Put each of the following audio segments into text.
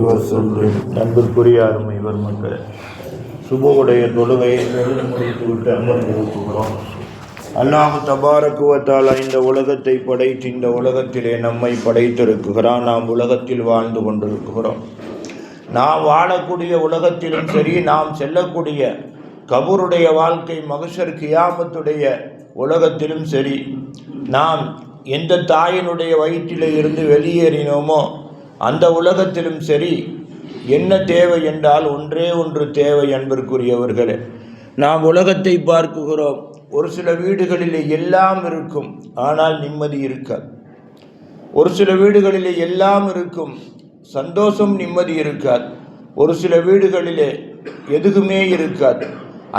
வஸல்லம். அன்பிற்குரிய அருமை பெருமக்களே, சுபவுடைய தொழுகையை முடித்துவிட்டு அமர்ந்திருக்கிறோம். அல்லாஹ் தபாரக்கு வ தஆலா இந்த உலகத்தை படைத்து இந்த உலகத்திலே நம்மை படைத்திருக்கிறான். நாம் உலகத்தில் வாழ்ந்து கொண்டிருக்கிறோம். நாம் வாழக்கூடிய உலகத்திலும் சரி, நாம் செல்லக்கூடிய கபூருடைய வாழ்க்கை மகஷர் கியாமத்துடைய உலகத்திலும் சரி, நாம் எந்த தாயினுடைய வயிற்றிலே இருந்து வெளியேறினோமோ அந்த உலகத்திலும் சரி, என்ன தேவை என்றால் ஒன்றே ஒன்று தேவை. அன்பிற்குரியவர்களே, நாம் உலகத்தை பார்க்குகிறோம். ஒரு சில வீடுகளிலே எல்லாம் இருக்கும், ஆனால் நிம்மதி இருக்காது. ஒரு சில வீடுகளிலே எல்லாம் இருக்கும், சந்தோஷம் நிம்மதி இருக்காது. ஒரு சில வீடுகளிலே எதுவுமே இருக்காது.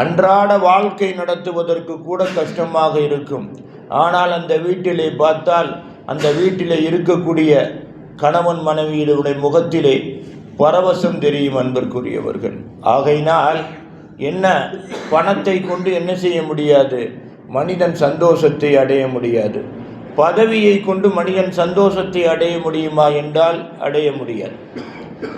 அன்றாட வாழ்க்கை நடத்துவதற்கு கூட கஷ்டமாக இருக்கும். ஆனால் அந்த வீட்டிலே பார்த்தால் அந்த வீட்டிலே இருக்கக்கூடிய கணவன் மனைவியுடைய முகத்திலே பரவசம் தெரியும். அன்பிற்குரியவர்கள், ஆகையினால் என்ன, பணத்தை கொண்டு என்ன செய்ய முடியாது, மனிதன் சந்தோஷத்தை அடைய முடியாது. பதவியை கொண்டு மனிதன் சந்தோஷத்தை அடைய முடியுமா என்றால் அடைய முடியாது.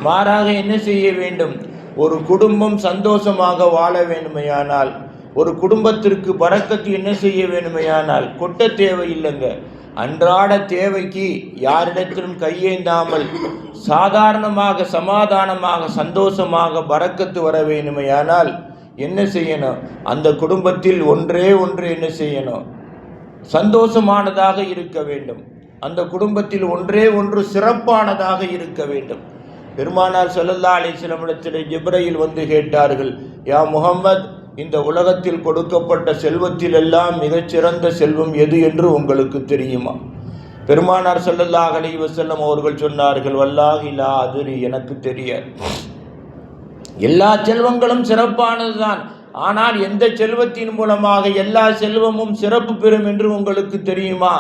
மாறாக என்ன செய்ய வேண்டும், ஒரு குடும்பம் சந்தோஷமாக வாழ வேண்டுமையானால், ஒரு குடும்பத்திற்கு பரக்கத்து என்ன செய்ய வேண்டுமையானால் கொட்ட தேவையில்லைங்க. அன்றாட தேவைக்கு யாரிடத்திலும் கையேந்தாமல் சாதாரணமாக சமாதானமாக சந்தோஷமாக பரக்கத்து வர வேண்டுமையானால் என்ன செய்யணும், அந்த குடும்பத்தில் ஒன்றே ஒன்று என்ன செய்யணும், சந்தோஷமானதாக இருக்க வேண்டும். அந்த குடும்பத்தில் ஒன்றே ஒன்று சிறப்பானதாக இருக்க வேண்டும். பெருமானார் ஸல்லல்லாஹு அலைஹி வஸல்லம் இடத்திலே ஜிப்ரீல் வந்து கேட்டார்கள், யா முஹம்மத், இந்த உலகத்தில் கொடுக்கப்பட்ட செல்வத்தில் எல்லாம் மிகச்சிறந்த செல்வம் எது என்று உங்களுக்கு தெரியுமா? பெருமானார் ஸல்லல்லாஹு அலைஹி வஸல்லம் அவர்கள் சொன்னார்கள், வல்லாஹி லா அதுரி, எனக்கு தெரியாது. எல்லா செல்வங்களும் சிறப்பானதுதான், ஆனால் எந்த செல்வத்தின் மூலமாக எல்லா செல்வமும் சிறப்பு பெறும் என்று உங்களுக்கு தெரியுமா?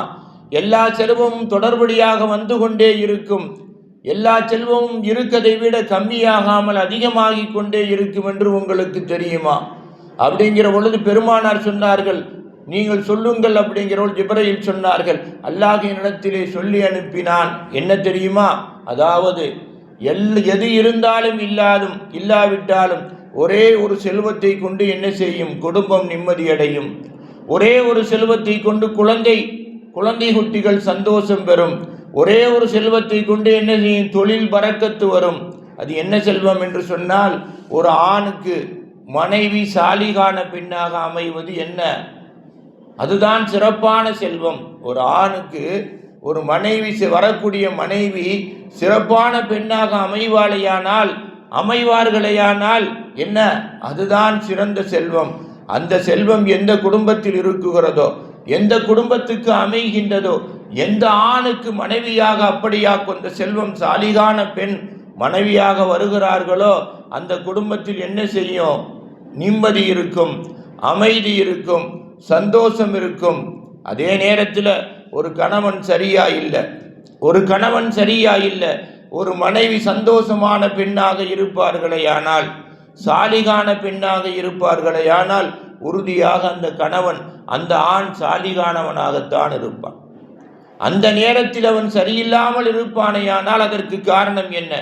எல்லா செல்வமும் தொடர்படியாக வந்து கொண்டே இருக்கும். எல்லா செல்வமும் இருக்கதை விட கம்மியாகாமல் அதிகமாகி கொண்டே இருக்கும் என்று உங்களுக்கு தெரியுமா? அப்படிங்கிற பொழுது பெருமானார் சொன்னார்கள், நீங்கள் சொல்லுங்கள். அப்படிங்கிற ஜிப்ரீல் சொன்னார்கள், அல்லாஹ்வின் இடத்திலே சொல்லி அனுப்பினான். என்ன தெரியுமா? அதாவது எது இருந்தாலும் இல்லாவிட்டாலும் ஒரே ஒரு செல்வத்தை கொண்டு என்ன செய்யும், குடும்பம் நிம்மதியடையும். ஒரே ஒரு செல்வத்தை கொண்டு குழந்தை குட்டிகள் சந்தோஷம் பெறும். ஒரே ஒரு செல்வத்தை கொண்டு என்ன செய்யும், தொழில் பரக்கத்து வரும். அது என்ன செல்வம் என்று சொன்னால், ஒரு ஆணுக்கு மனைவி சாலிகான பெண்ணாக அமைவது என்ன, அதுதான் சிறப்பான செல்வம். ஒரு ஆணுக்கு ஒரு மனைவி, வரக்கூடிய மனைவி சிறப்பான பெண்ணாக அமைவார்களேயானால் என்ன, அதுதான் சிறந்த செல்வம். அந்த செல்வம் எந்த குடும்பத்தில் இருக்குகிறதோ, எந்த குடும்பத்துக்கு அமைகின்றதோ, எந்த ஆணுக்கு மனைவியாக அப்படியாக கொண்ட செல்வம் சாலிகான பெண் மனைவியாக வருகிறார்களோ அந்த குடும்பத்தில் என்ன செய்யும், நிம்மதி இருக்கும், அமைதி இருக்கும், சந்தோஷம் இருக்கும். அதே நேரத்தில் ஒரு கணவன் சரியா இல்லை, ஒரு மனைவி சந்தோஷமான பெண்ணாக இருப்பார்களேயானால், சாலிகான பெண்ணாக இருப்பார்களேயானால் உறுதியாக அந்த கணவன், அந்த ஆண் சாலிகானவனாகத்தான் இருப்பான். அந்த நேரத்தில் அவன் சரியில்லாமல் இருப்பானேயானால் அதற்கு காரணம் என்ன,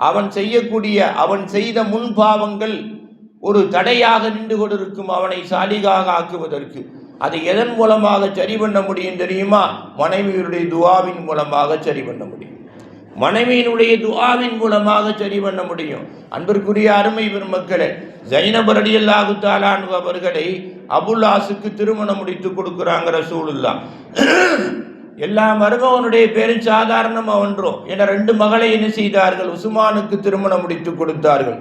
அவன் செய்த முன்பாவங்கள் ஒரு தடையாக நின்று கொண்டிருக்கும் அவனை சாலிகாக ஆக்குவதற்கு. அதை எதன் மூலமாக சரி பண்ண முடியும் தெரியுமா? மனைவியுடைய துஆவின் மூலமாக சரி பண்ண முடியும். மனைவியினுடைய துஆவின் மூலமாக சரி பண்ண முடியும். அன்பிற்குரிய அருமை பெருமக்களே, ஸைனப் ரலியல்லாஹு தஆலா அன்ஹு அவர்களை அபுல் ஆஸுக்கு திருமணம் முடித்து கொடுக்குறாங்க ரசூலுல்லாஹ். எல்லா மருமகனுடைய பேரும் சாதாரணமாக ஒன்றோம் என 2 மகளை என்ன செய்தார்கள், உஸ்மானுக்கு திருமணம் முடித்து கொடுத்தார்கள்.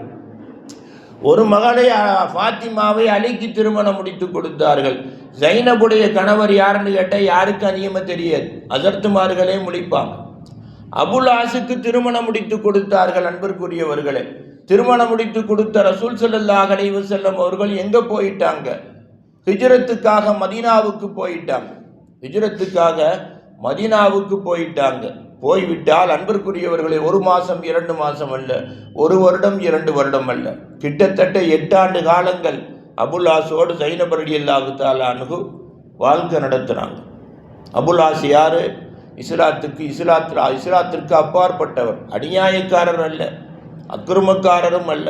ஒரு மகளை ஃபாத்திமாவை அலிக்கு திருமணம் முடித்து கொடுத்தார்கள். ஸைனபுடைய கணவர் யாருன்னு கேட்டால் யாருக்கு அதிகமாக தெரியாது, அஜர்த்துமார்களே முடிப்பாங்க. அபுல் ஆஸுக்கு திருமணம் முடித்து கொடுத்தார்கள். அன்பிற்குரியவர்களே, திருமணம் முடித்து கொடுத்த ரசூல் ஸல்லல்லாஹு அலைஹி வஸல்லம் அவர்கள் எங்கே போயிட்டாங்க, ஹிஜ்ரத்துக்காக மதீனாவுக்கு போயிட்டாங்க. போய்விட்டால் அன்பிற்குரியவர்களே, 1 மாதம் 2 மாதம் அல்ல, 1 வருடம் 2 வருடம் அல்ல, கிட்டத்தட்ட 8 ஆண்டு காலங்கள் அபுல் ஆஸோடு ஸைனப் ரலியல்லாஹு தஆலா அன்ஹு வாழ்க்கை நடத்துகிறாங்க. அபுல் ஆஸ் யார், இஸ்லாத்திற்கு அப்பாற்பட்டவர், அநியாயக்காரர் அல்ல. அக்கிரமக்காரரும் அல்ல.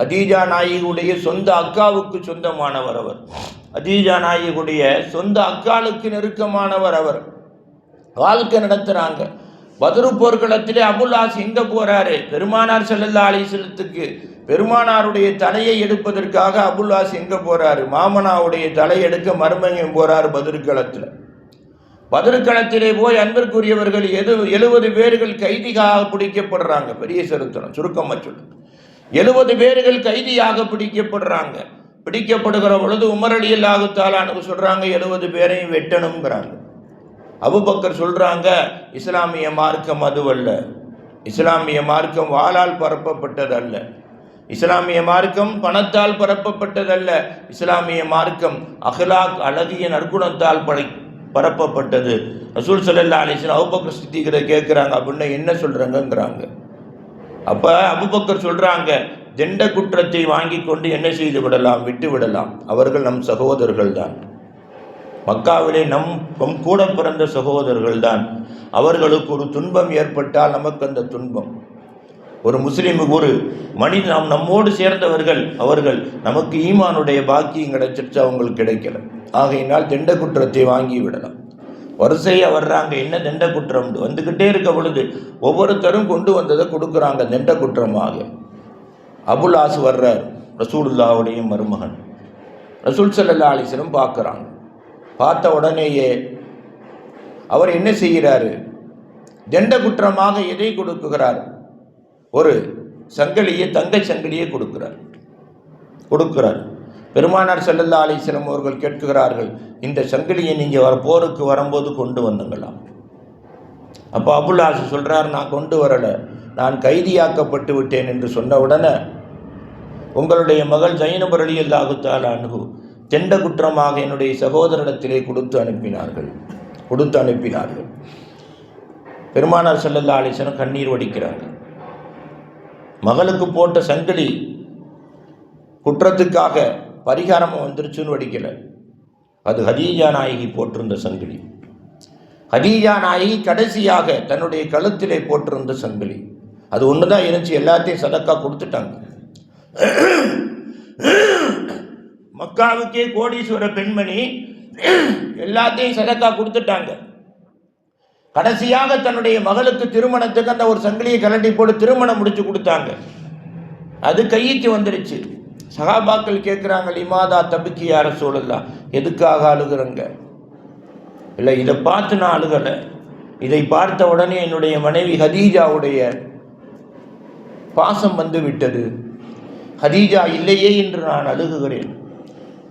ஹதீஜா நாயகியுடைய சொந்த அக்காவுக்கு சொந்தமானவர் அவர். ஹதீஜா நாயகியுடைய சொந்த அக்காளுக்கு நெருக்கமானவர் அவர். வாழ்க்கை நடத்துகிறாங்க. பத்ரு போர்க்களத்திலே அபுல் ஆஸ் எங்கே போகிறாரு? பெருமானார் ஸல்லல்லாஹு அலைஹி வஸல்லத்துக்கு பெருமானாருடைய தலையை எடுப்பதற்காக அபுல் ஆஸ் எங்கே போகிறாரு? மாமனாவுடைய தலை எடுக்க மருமகன் போகிறார் பத்ருக்களத்தில். பத்ருக்களத்திலே போய் அன்பிற்குரியவர்கள் 70 பேர்கள் கைதியாக பிடிக்கப்படுறாங்க. பெரிய சரித்திரம், சுருக்கமாக சொல்லு. 70 பேர்கள் கைதியாக பிடிக்கப்படுறாங்க. பிடிக்கப்படுகிற பொழுது உமர் ரலியல்லாஹு தஆலா அன்ஹு சொல்கிறாங்க, 70 பேரையும் வெட்டணுங்கிறாங்க. அபூபக்கர் சொல்கிறாங்க, இஸ்லாமிய மார்க்கம் அதுவல்ல. இஸ்லாமிய மார்க்கம் வாளால் பரப்பப்பட்டதல்ல. இஸ்லாமிய மார்க்கம் பணத்தால் பரப்பப்பட்டதல்ல. இஸ்லாமிய மார்க்கம் அஹ்லாக் அழகிய நற்குணத்தால் பரப்பப்பட்டது. ரசூல் ஸல்லல்லாஹு அலைஹி வஸல்லம் அபூபக்கர் சித்திகரை கேட்குறாங்க, அப்படின்னா என்ன சொல்கிறாங்கங்கிறாங்க. அப்போ அபூபக்கர் சொல்கிறாங்க, தண்ட குற்றத்தை வாங்கி கொண்டு என்ன செய்து விடலாம்? விட்டு விடலாம். அவர்கள் நம் சகோதரர்கள் தான். மக்காவிலே நம் கூட பிறந்த சகோதரர்கள் தான். அவர்களுக்கு ஒரு துன்பம் ஏற்பட்டால் நமக்கு அந்த துன்பம், ஒரு முஸ்லீமுக்கு ஒரு மனிதன் நம்மோடு சேர்ந்தவர்கள், அவர்கள் நமக்கு ஈமானுடைய பாக்கியம் கிடைச்சிருச்சு, அவங்களுக்கு கிடைக்கல. ஆகையினால் தண்ட குற்றத்தை வாங்கி விடலாம். வரிசையாக வர்றாங்க, என்ன தண்ட குற்றம் வந்துக்கிட்டே இருக்க பொழுது ஒவ்வொருத்தரும் கொண்டு வந்ததை கொடுக்குறாங்க தண்ட குற்றமாக. அபுல் ஆஸ் வர்றார், ரசூலுல்லாஹுடைய மருமகன். ரசூல் ஸல்லல்லாஹு அலைஹி வஸல்லம் பார்க்குறாங்க. பார்த்த உடனேயே அவர் என்ன செய்கிறாரு? தண்ட குற்றமாக எதை கொடுக்குகிறார்? ஒரு சங்கிலியை, தங்க சங்கிலியை கொடுக்கிறார். பெருமானார் ஸல்லல்லாஹு அலைஹி வஸல்லம் அவர்கள் கேட்கிறார்கள், இந்த சங்கிலியை நீங்கள் போருக்கு வரும்போது கொண்டு வந்தீங்களா? அப்போ அபுல் ஆஸ் சொல்கிறார், நான் கொண்டு வரலை, நான் கைதியாக்கப்பட்டு விட்டேன் என்று சொன்ன உடனே உங்களுடைய மகள் ஜைனப் ரலியல்லாஹு தஆலா அன்ஹு தண்ட குற்றமாக என்னுடைய சகோதரனிடத்திலே கொடுத்து அனுப்பினார்கள். பெருமானார் ஸல்லல்லாஹு அலைஹி வஸல்லம் கண்ணீர் வடிக்கிறாங்க. மகளுக்கு போட்ட சங்கிலி குற்றத்துக்காக பரிகாரமாக வந்துருச்சுன்னு வடிக்கலை. அது ஹதீஜா நாயகி போட்டிருந்த சங்கிலி. ஹதீஜா நாயகி கடைசியாக தன்னுடைய கழுத்திலே போட்டிருந்த சங்கிலி. அது ஒன்று தான் இருந்துச்சு, எல்லாத்தையும் சதக்கா கொடுத்துட்டாங்க. மக்காவுக்கே கோடீஸ்வர பெண்மணி எல்லாத்தையும் சதக்கா கொடுத்துட்டாங்க. கடைசியாக தன்னுடைய மகளுக்கு திருமணத்துக்கு அந்த ஒரு சங்கிலியை கலட்டி போட்டு திருமணம் முடிச்சு கொடுத்தாங்க. அது கைக்கு வந்துருச்சு. சஹாபாக்கள் கேட்குறாங்க, லிமாதா தபிக்கி யா ரசூலல்லாஹ், எதுக்காக அழுகுறங்க? இல்லை, இதை பார்த்து நான் அழுகலை, இதை பார்த்த உடனே என்னுடைய மனைவி ஹதீஜாவுடைய பாசம் வந்து விட்டது. ஹதீஜா இல்லையே என்று நான் அழுகுகிறேன்.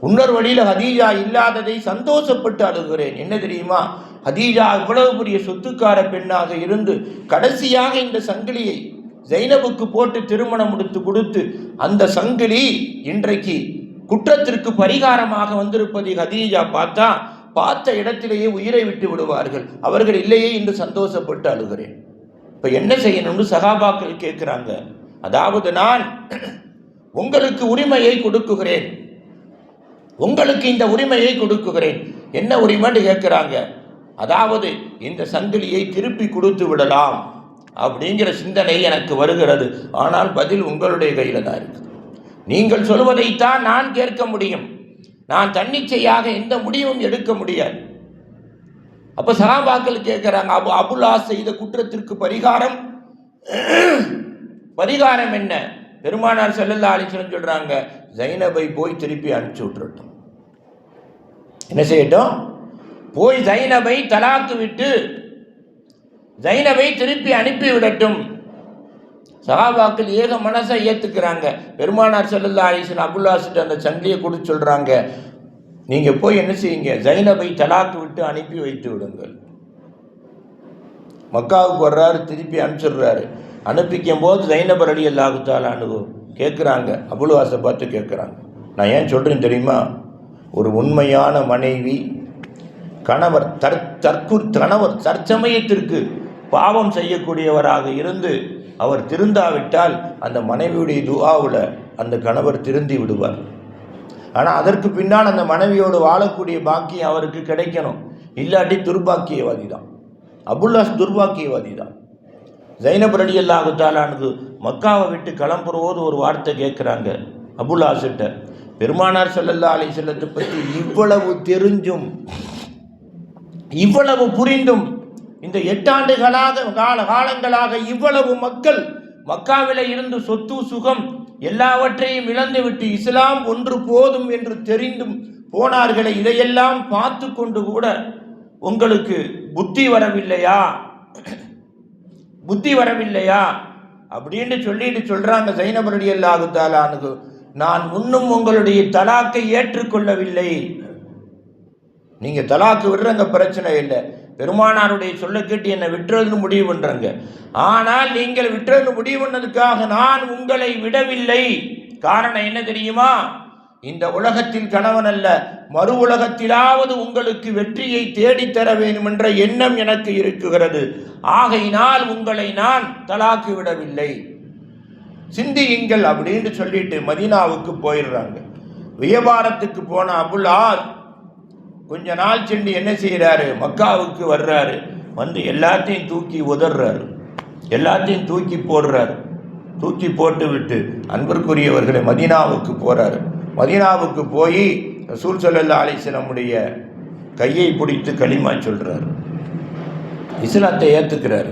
இன்னொரு வழியில் ஹதீஜா இல்லாததை சந்தோஷப்பட்டு அழுகிறேன். என்ன தெரியுமா? ஹதீஜா இவ்வளவு பெரிய சொத்துக்கார பெண்ணாக இருந்து கடைசியாக இந்த சங்கிலியை ஜைனபுக்கு போட்டு திருமணம் முடித்து கொடுத்து அந்த சங்கிலி இன்றைக்கு குற்றத்திற்கு பரிகாரமாக வந்திருப்பதை ஹதீஜா பார்த்த இடத்திலேயே உயிரை விட்டு விடுவார்கள். அவர்கள் இல்லையே என்று சந்தோஷப்பட்டு அழுகிறேன். இப்போ என்ன செய்யணும்னு சஹாபாக்கள் கேட்குறாங்க. அதாவது நான் உங்களுக்கு உரிமையை கொடுக்குகிறேன், உங்களுக்கு இந்த உரிமையை கொடுக்குகிறேன். என்ன உரிமைன்னு கேட்குறாங்க. அதாவது இந்த சங்கிலியை திருப்பி கொடுத்து விடலாம் அப்படிங்கிற சிந்தனை எனக்கு வருகிறது. ஆனால் பதில் உங்களுடைய கையில் தான் இருக்குது. நீங்கள் சொல்வதைத்தான் நான் கேட்க முடியும். நான் தன்னிச்சையாக எந்த முடிவும் எடுக்க முடியாது. அப்போ சஹாபாக்கள் கேட்குறாங்க, அபுல் ஆஸ் செய்த குற்றத்திற்கு பரிகாரம் என்ன? பெருமானார் ஸல்லல்லாஹு அலைஹி வஸல்லம் சொல்கிறாங்க, ஜைனபை போய் திருப்பி அனுப்பிச்சி விட்டுறட்டும். என்ன செய்யட்டும்? போய் ஜைனபை தலாக்கு விட்டு ஜைனபை திருப்பி அனுப்பி விடட்டும். சஹாபாக்கள் ஏக மனசை ஏற்றுக்கிறாங்க. பெருமானார் ஸல்லல்லாஹு அலைஹி வஸல்லம் அபுல் ஆஸ்கிட்ட அந்த சங்கிலியை கொடுத்து சொல்கிறாங்க, நீங்கள் போய் என்ன செய்யுங்க, ஜைனபை தலாக்கு விட்டு அனுப்பி வைத்து விடுங்கள். மக்காவுக்கு வர்றாரு, திருப்பி அனுப்பிச்சிடுறாரு. அனுப்பிக்கும் போது ஜைனப் ரலியல்லாஹு தஆலா அன்ஹு கேட்குறாங்க, அபுல் ஆஸை பார்த்து கேட்குறாங்க, நான் ஏன் சொல்கிறேன் தெரியுமா? ஒரு உண்மையான மனைவி கணவர் தற்சமயத்திற்கு பாவம் செய்யக்கூடியவராக இருந்து அவர் திருந்தாவிட்டால் அந்த மனைவியுடைய துஆவில் அந்த கணவர் திருந்தி விடுவார். ஆனால் அதற்கு பின்னால் அந்த மனைவியோடு வாழக்கூடிய பாக்கியம் அவருக்கு கிடைக்கணும். இல்லாட்டி துர்பாக்கியவாதி தான். அபுல் ஆஸ் துர்பாக்கியவாதி தான். ஜைனப் ரலியல்லாஹு தஆலாவுக்கு மக்காவை விட்டு கிளம்புறபோது ஒரு வார்த்தை கேட்குறாங்க அபுல் ஆசிட்ட, பெருமானார் ஸல்லல்லாஹு அலைஹி வஸல்லத்தை பற்றி இவ்வளவு தெரிஞ்சும் இவ்வளவு புரிந்தும் இந்த 8 ஆண்டுகளாக காலங்களாக இவ்வளவு மக்கள் மக்காவில இருந்து சொத்து சுகம் எல்லாவற்றையும் இழந்துவிட்டு இஸ்லாம் ஒன்று போதும் என்று தெரிந்தும் போனார்களே, இதையெல்லாம் பார்த்து கொண்டு கூட உங்களுக்கு புத்தி வரவில்லையா அப்படின்னு சொல்லிட்டு சொல்றாங்க ஜைனப் ரலியல்லாஹு தஆலா அன்ஹு, நான் இன்னும் உங்களுடைய தலாக்கை ஏற்றுக்கொள்ளவில்லை. நீங்க தலாக்கு விடுறங்க பிரச்சனை இல்லை, பெருமானாருடைய சொல்ல கேட்டு என்னை விட்டுறதுன்னு முடிவு பண்றாங்க. ஆனால் நீங்கள் விட்டுறது முடிவு பண்ணதுக்காக நான் உங்களை விடவில்லை. காரணம் என்ன தெரியுமா? இந்த உலகத்தில் கணவன் அல்ல, மறு உலகத்திலாவது உங்களுக்கு வெற்றியை தேடித்தர வேண்டும் என்ற எண்ணம் எனக்கு இருக்குகிறது. ஆகையினால் உங்களை நான் தலாக்கு விடவில்லை, சிந்தியுங்கள் அப்படின்னு சொல்லிட்டு மதீனாவுக்கு போயிடுறாங்க. வியாபாரத்துக்கு போன அபுல் ஆஸ் கொஞ்ச நாள் சென்று என்ன செய்கிறாரு, மக்காவுக்கு வர்றாரு. வந்து எல்லாத்தையும் தூக்கி உதறாரு, எல்லாத்தையும் தூக்கி போடுறாரு. தூக்கி போட்டு விட்டு அன்பிற்குரியவர்களை மதீனாவுக்கு போறாரு. மதீனாவுக்கு போய் ரசூல் ஸல்லல்லாஹு அலைஹி வஸல்லமுடைய கையை பிடித்து கலிமா சொல்றாரு, இஸ்லாத்தை ஏற்றுக்கிறாரு.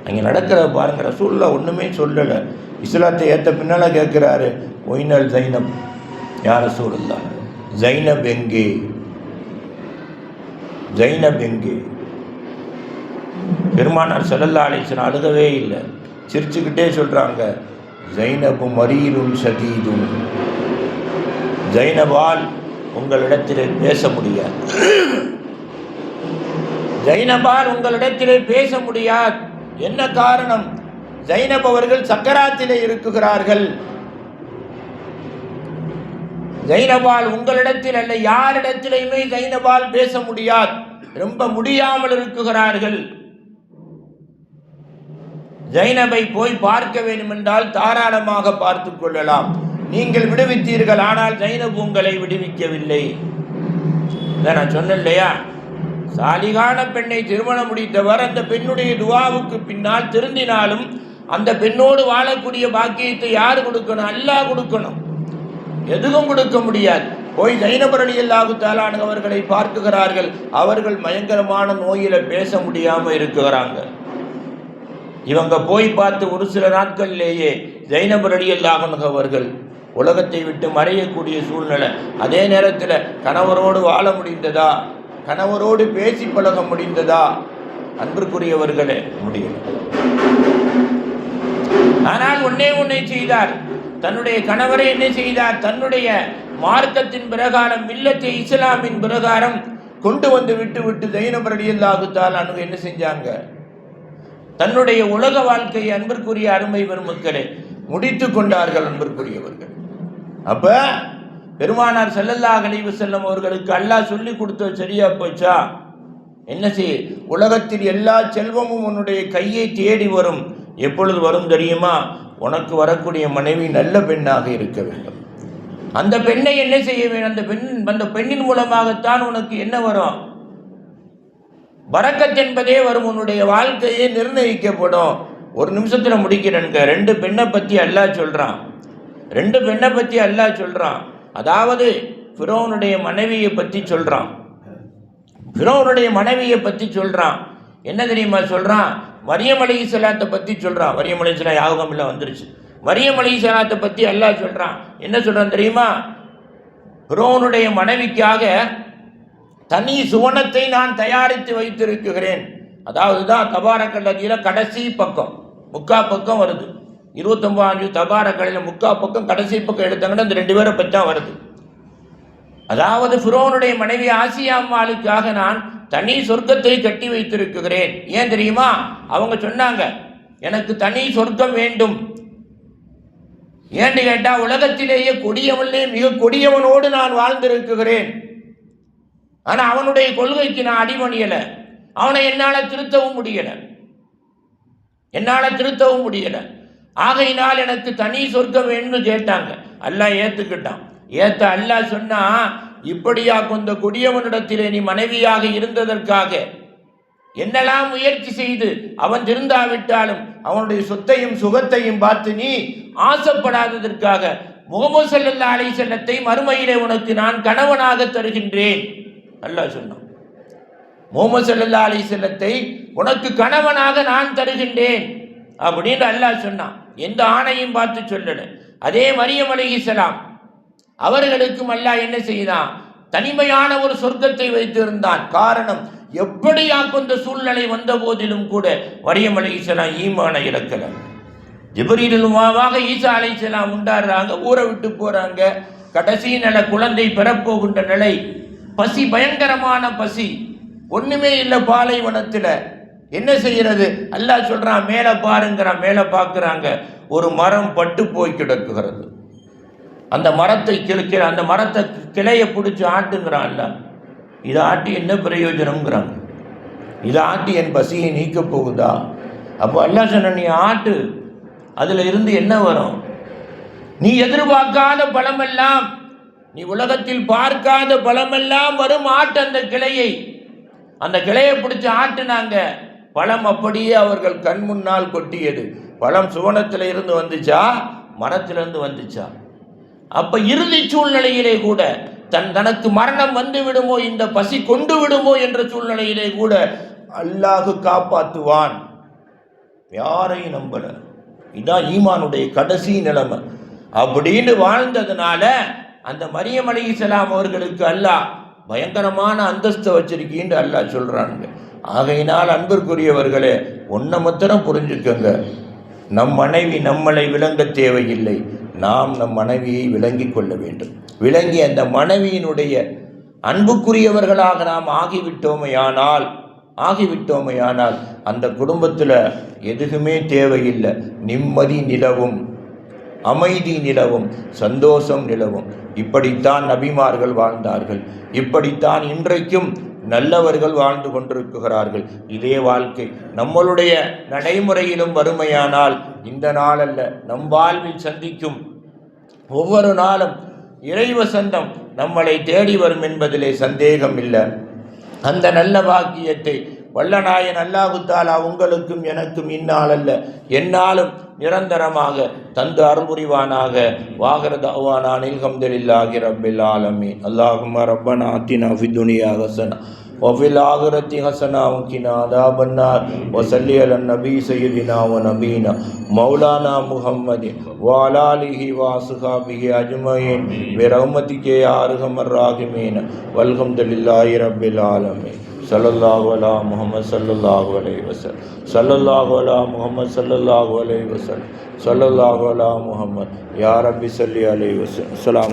அங்கே நடக்கிற பாருங்க, ரசூலுல்லாஹ் ஒன்றுமே சொல்லலை. இஸ்லாத்தை ஏற்ற பின்னால் கேட்குறாரு, ஒய்னல் ஜைனப், யார் ரசூலுல்லாஹ், ஜைனப் எங்கே, ஜைனப் எங்கே? பெருமானார் ஸல்லல்லாஹு அலைஹி வஸல்லம் அழுகவே இல்லை, சிரிச்சுக்கிட்டே சொல்கிறாங்க, ஜைனபு மரீரும் ஷதீதும், ஜைனபால் உங்களிடத்திலே பேச முடியாது, ஜைனபால் உங்களிடத்திலே பேச முடியாது. என்ன காரணம்? ஜைனப் அவர்கள் சக்கராத்திலே இருக்குகிறார்கள். ஜைனபால் உங்களிடத்தில் அல்ல, யாரிடத்திலையுமே ஜைனபால் பேச முடியாது, ரொம்ப முடியாமல் இருக்குகிறார்கள். ஜைனபை போய் பார்க்க வேண்டும் என்றால் தாராளமாக பார்த்து கொள்ளலாம், நீங்கள் விடுவித்தீர்கள், ஆனால் ஜைனப் உங்களை விடுவிக்கவில்லை. நான் சொன்னேன் இல்லையா, சாலிகான பெண்ணை திருமணம் முடித்தவர் அந்த பெண்ணுடைய துவாவுக்கு பின்னால் திருந்தினாலும் அந்த பெண்ணோடு வாழக்கூடிய பாக்கியத்தை யார் கொடுக்கணும்? அல்லாஹ் கொடுக்கணும், எதுவும் கொடுக்க முடியாது. போய் ஜைனப் ரலியல்லாஹு தஆலா அன்ஹு அவர்களை பார்க்குகிறார்கள். அவர்கள் பயங்கரமான நோயில பேச முடியாம இருக்கிறாங்க. இவங்க போய் பார்த்து ஒரு சில நாட்களிலேயே ஜைனப் ரலியல்லாஹு அன்ஹு அவர்கள் உலகத்தை விட்டு மறையக்கூடிய சூழ்நிலை. அதே நேரத்தில் கணவரோடு வாழ முடிந்ததா, கணவரோடு பேசி பழக முடிந்ததா? அன்பிற்குரியவர்களே, முடியல. ஆனால் ஒன்றை செய்தார், தன்னுடைய கணவரை என்ன செய்தார்? தன்னுடைய மார்க்கத்தின் பிரகாரம், மில்லத்தை இஸ்லாமின் பிரகாரம் கொண்டு வந்து விட்டு ஜைனப் ரலியல்லாஹு தஆலா அன்ஹு என்ன செஞ்சாங்க? தன்னுடைய உலக வாழ்க்கையை அன்பிற்குரிய அருமை பெருமக்களே முடித்து கொண்டார்கள். அன்பிற்குரியவர்கள், அப்ப பெருமானார் ஸல்லல்லாஹு அலைஹி வஸல்லம் அவர்களுக்கு அல்லாஹ் சொல்லி கொடுத்த சரியா போச்சா? என்ன செய், உலகத்தில் எல்லா செல்வமும் உன்னுடைய கையை தேடி வரும். எப்பொழுது வரும் தெரியுமா? உனக்கு வரக்கூடிய மனைவி நல்ல பெண்ணாக இருக்க வேண்டும். அந்த பெண்ணை என்ன செய்ய வேண்டும்? அந்த பெண்ணின் மூலமாகத்தான் உனக்கு என்ன வரும்? பரக்கத் என்பதே வரும். உன்னுடைய வாழ்க்கையே நிர்ணயிக்கப்படும். ஒரு நிமிஷத்தில் முடிக்கிறேன். 2 பெண்ணை பற்றி அல்லாஹ் சொல்கிறான். 2 பெண்ணை பற்றி அல்லாஹ் சொல்கிறான். அதாவது ஃபிரௌனுடைய மனைவியை பற்றி சொல்கிறான். ஃபிரௌனுடைய மனைவியை பற்றி சொல்கிறான். என்ன தெரியுமா சொல்கிறான்? மரியம் அலைஹிஸ்ஸலாத்தை பற்றி சொல்கிறான். மரியம் அலைஹிஸ்ஸலாம் யாகமில்ல வந்துருச்சு. மரியம் அலைஹிஸ்ஸலாத்தை பற்றி அல்லாஹ் சொல்கிறான். என்ன சொல்கிறான் தெரியுமா? ஃபிரௌனுடைய மனைவிக்காக தனி சுவனத்தை நான் தயாரித்து வைத்திருக்கிறேன். அதாவது தான் தபாரக்கல்லதியில் கடைசி பக்கம், முக்கா பக்கம் வருது. 29 தபாரக்கல்லில் முக்கா பக்கம் கடைசி பக்கம் எடுத்தாங்கன்னா இந்த 2 பேரை பற்றி தான் வருது. அதாவது ஃபிரௌனுடைய மனைவி ஆசியா அம்மாளுக்காக நான் தனி சொர்க்கத்தை கட்டி வைத்திருக்கிறேன். ஏன் தெரியுமா? அவங்க சொன்னாங்க, எனக்கு தனி சொர்க்கம் வேண்டும். ஏன்னு கேட்டால் உலகத்திலேயே கொடியவனே மிக கொடியவனோடு நான் வாழ்ந்திருக்கிறேன். ஆனால் அவனுடைய கொள்கைக்கு நான் அடிமணியலை. அவனை என்னால் திருத்தவும் முடியலை. ஆகையினால் எனக்கு தனி சொர்க்கம் வேணும்னு கேட்டாங்க. அல்லாஹ் ஏற்றுக்கிட்டான். அல்லாஹ் சொன்னா, இப்படியா கொண்ட கொடியவனிடத்திலே நீ மனைவியாக இருந்ததற்காக என்னெல்லாம் முயற்சி செய்து அவன் திருந்தாவிட்டாலும் அவனுடைய சொத்தையும் சுகத்தையும் பார்த்து நீ ஆசைப்படாததற்காக முஹம்மது ஸல்லல்லாஹு அலைஹி வஸல்லத்தை மறுமையிலே உனக்கு நான் கணவனாக தருகின்றேன். அல்லாஹ் சொன்னான், முஹம்மது ஸல்லல்லாஹு அலைஹி வஸல்லத்தை உனக்கு கணவனாக நான் தருகின்றேன் அப்படின்னு அல்லாஹ் சொன்னான். எந்த ஆணையும் பார்த்து சொல்லல. அதே மரியம் அலைஹிஸ்ஸலாம் அவர்களுக்கும் அல்லாஹ் என்ன செய்தான்? தனிமையான ஒரு சொர்க்கத்தை வைத்திருந்தான். காரணம், எப்படியாக்கும் சூழ்நிலை வந்த போதிலும் கூட மரியம் அலைஹிஸ்ஸலாம் ஈமானை இழக்கல. ஜிப்ரீலுமாக ஈசா அலைஹிஸ்ஸலாம் உண்டாடுறாங்க, ஊரை விட்டு போறாங்க. கடைசி நிலை குழந்தை பெறப்போகின்ற நிலை, பசி, பயங்கரமான பசி, ஒண்ணுமே இல்லை பாலைவனத்தில். என்ன செய்யறது? அல்லாஹ் சொல்றான், மேலே பாருங்கிறான். மேலே பார்க்குறாங்க, ஒரு மரம் பட்டு போய் கிடக்குகிறது. அந்த மரத்தை கிழக்கிற அந்த மரத்தை கிளையை பிடிச்சி ஆட்டுங்கிறான் அல்லாஹ். இதை ஆட்டி என்ன பிரயோஜனம்ங்கிறாங்க. இதை ஆட்டி என் பசியை நீக்க போகுதா? அப்போ அல்லாஹ் சொன்ன, நீ ஆட்டு, அதில் இருந்து என்ன வரும்? நீ எதிர்பார்க்காத பலமெல்லாம், நீ உலகத்தில் பார்க்காத பலமெல்லாம் வரும். ஆட்டு அந்த கிளையை, அந்த கிளையை பிடிச்சி ஆட்டுனாங்க. பழம் அப்படியே அவர்கள் கண் முன்னால் கொட்டியது. பழம் சுவனத்தில் இருந்து வந்துச்சா, மரத்திலிருந்து வந்துச்சா? அப்ப இறுதி சூழ்நிலையிலே கூட தனக்கு மரணம் வந்து விடுமோ, இந்த பசி கொண்டு விடுமோ என்ற சூழ்நிலையிலே கூட அல்லாஹ் காப்பாற்றுவான். யாரையும் நம்பல. இதான் ஈமானுடைய கடைசி நிலைமை. அப்படின்னு வாழ்ந்ததுனால அந்த மரியம் அலைஹிஸ்ஸலாம் அவர்களுக்கு அல்லாஹ் பயங்கரமான அந்தஸ்தை வச்சிருக்கீன்னு அல்லாஹ் சொல்றாங்க. ஆகையினால் அன்பிற்குரியவர்களே, ஒன்றை மாத்திரம் புரிஞ்சுக்கங்க, நம் மனைவி நம்மளை விளங்க தேவையில்லை, நாம் நம் மனைவியை விளங்கி கொள்ள வேண்டும். விளங்கி அந்த மனைவியினுடைய அன்புக்குரியவர்களாக நாம் ஆகிவிட்டோமையானால் அந்த குடும்பத்தில் எதுவுமே தேவையில்லை. நிம்மதி நிலவும், அமைதி நிலவும், சந்தோஷம் நிலவும். இப்படித்தான் நபிமார்கள் வாழ்ந்தார்கள். இப்படித்தான் இன்றைக்கும் நல்லவர்கள் வாழ்ந்து கொண்டிருக்கிறார்கள். இதே வாழ்க்கை நம்மளுடைய நடைமுறையிலும் வறுமையானால் இந்த நாளல்ல, நம் வாழ்வில் சந்திக்கும் ஒவ்வொரு நாளும் இறைவசந்தம் நம்மளை தேடி வரும் என்பதிலே சந்தேகம் இல்லை. அந்த நல்ல பாக்கியத்தை வல்லநாயன் அல்லாஹு தஆலா உங்களுக்கும் எனக்கும் இந்நாளல்ல எந்நாளும் நிரந்தரமாக தந்து அருள்புரிவானாக. வாகிர தஅவானா அல்ஹம்துலில்லாஹி ரப்பில் ஆலமீன். அல்லாஹும்ம ரப்பனா ஆத்தினா ஃபித் துன்யா ஹஸனா وفي الآخرة حسنة وقنا عذاب النار وصلي على النبي سيدنا ونبينا مولانا محمد وعلى آله وصحبه أجمعين برحمتك يا أرحم الراحمين والحمد لله رب العالمين. सल्लल्लाहु अला मुहम्मद सल्लल्लाहु अलैहि वसल्लम, सल्लल्लाहु अला मुहम्मद सल्लल्लाहु अलैहि वसल्लम, सल्लल्लाहु अला मुहम्मद या रब्बी सल्ली अलैहि वसल्लम.